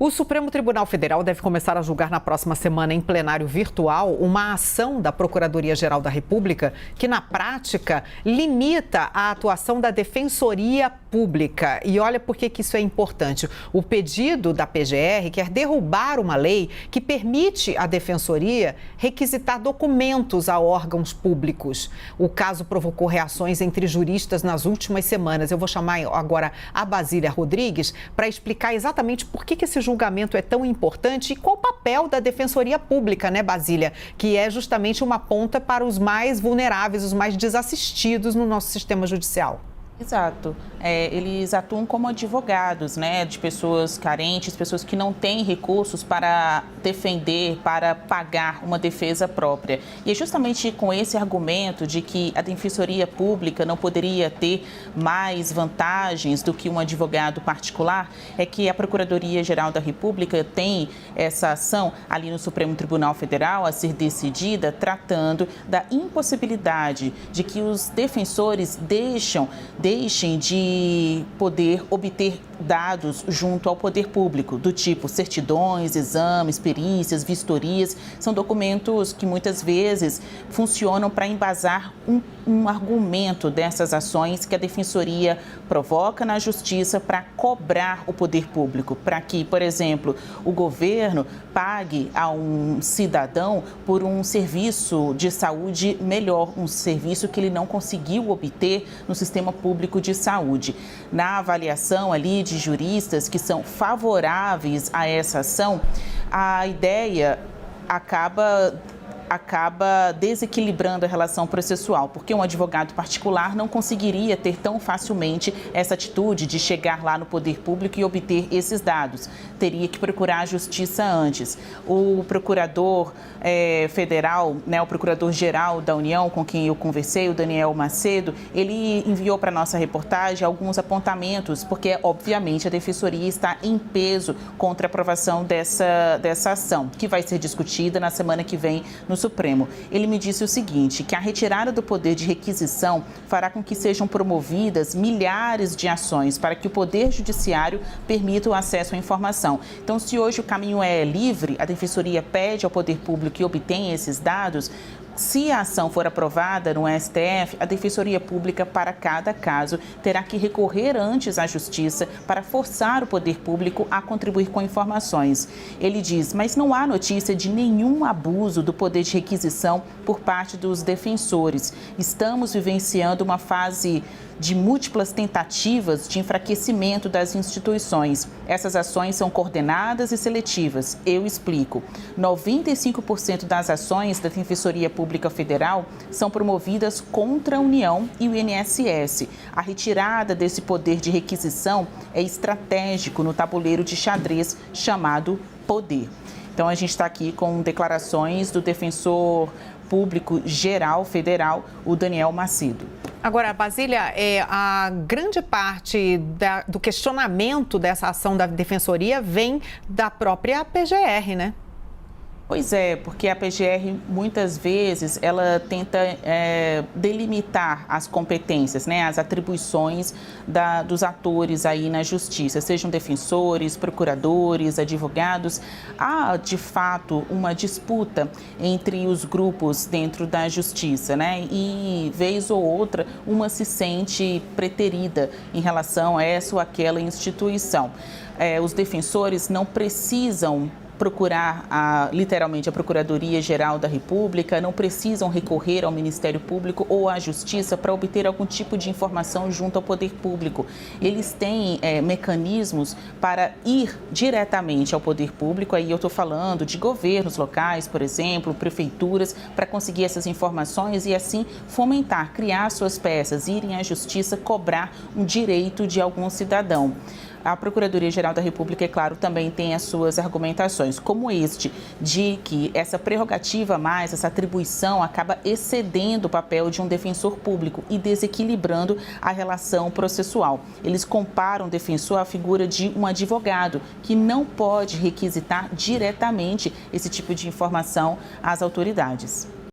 O Supremo Tribunal Federal deve começar a julgar na próxima semana, em plenário virtual, uma ação da Procuradoria-Geral da República que, na prática, limita a atuação da Defensoria Pública. E olha por que isso é importante. O pedido da PGR quer derrubar uma lei que permite à Defensoria requisitar documentos a órgãos públicos. O caso provocou reações entre juristas nas últimas semanas. Eu vou chamar agora a Basília Rodrigues para explicar exatamente por que esse julgamento é tão importante e qual o papel da Defensoria Pública, né, Basília? Que é justamente uma ponta para os mais vulneráveis, os mais desassistidos no nosso sistema judicial. Exato. Eles atuam como advogados, né, de pessoas carentes, pessoas que não têm recursos para defender, para pagar uma defesa própria. E é justamente com esse argumento de que a Defensoria Pública não poderia ter mais vantagens do que um advogado particular, é que a Procuradoria-Geral da República tem essa ação ali no Supremo Tribunal Federal a ser decidida, tratando da impossibilidade de que os defensores deixem de poder obter dados junto ao poder público, do tipo certidões, exames, perícias, vistorias. São documentos que muitas vezes funcionam para embasar um argumento dessas ações que a Defensoria provoca na Justiça para cobrar o poder público, para que, por exemplo, o governo pague a um cidadão por um serviço de saúde melhor, um serviço que ele não conseguiu obter no sistema público de saúde. Na avaliação ali de juristas que são favoráveis a essa ação, a ideia acaba desequilibrando a relação processual, porque um advogado particular não conseguiria ter tão facilmente essa atitude de chegar lá no poder público e obter esses dados. Teria que procurar a justiça antes. O procurador federal, né, o procurador-geral da União, com quem eu conversei, o Daniel Macedo, ele enviou para a nossa reportagem alguns apontamentos, porque, obviamente, a Defensoria está em peso contra a aprovação dessa ação, que vai ser discutida na semana que vem no Supremo. Ele me disse o seguinte, que a retirada do poder de requisição fará com que sejam promovidas milhares de ações para que o Poder Judiciário permita o acesso à informação. Então, se hoje o caminho é livre, a Defensoria pede ao Poder Público que obtenha esses dados. Se a ação for aprovada no STF, a Defensoria Pública, para cada caso, terá que recorrer antes à Justiça para forçar o poder público a contribuir com informações. Ele diz, mas não há notícia de nenhum abuso do poder de requisição por parte dos defensores. Estamos vivenciando uma fase de múltiplas tentativas de enfraquecimento das instituições. Essas ações são coordenadas e seletivas. Eu explico. 95% das ações da Defensoria Pública Federal são promovidas contra a União e o INSS. A retirada desse poder de requisição é estratégico no tabuleiro de xadrez chamado poder. Então, a gente está aqui com declarações do Defensor Público Geral Federal, o Daniel Macedo. Agora, Basília, a grande parte do questionamento dessa ação da Defensoria vem da própria PGR, né? Pois é, porque a PGR, muitas vezes, ela tenta delimitar as competências, né, as atribuições dos atores aí na justiça, sejam defensores, procuradores, advogados. Há, de fato, uma disputa entre os grupos dentro da justiça, né, e, vez ou outra, uma se sente preterida em relação a essa ou aquela instituição. Os defensores não precisam procurar literalmente a Procuradoria-Geral da República, não precisam recorrer ao Ministério Público ou à Justiça para obter algum tipo de informação junto ao Poder Público. Eles têm mecanismos para ir diretamente ao Poder Público, aí eu estou falando de governos locais, por exemplo, prefeituras, para conseguir essas informações e assim fomentar, criar suas peças, irem à Justiça, cobrar um direito de algum cidadão. A Procuradoria-Geral da República, é claro, também tem as suas argumentações, como este, de que essa prerrogativa mais, essa atribuição acaba excedendo o papel de um defensor público e desequilibrando a relação processual. Eles comparam o defensor à figura de um advogado, que não pode requisitar diretamente esse tipo de informação às autoridades.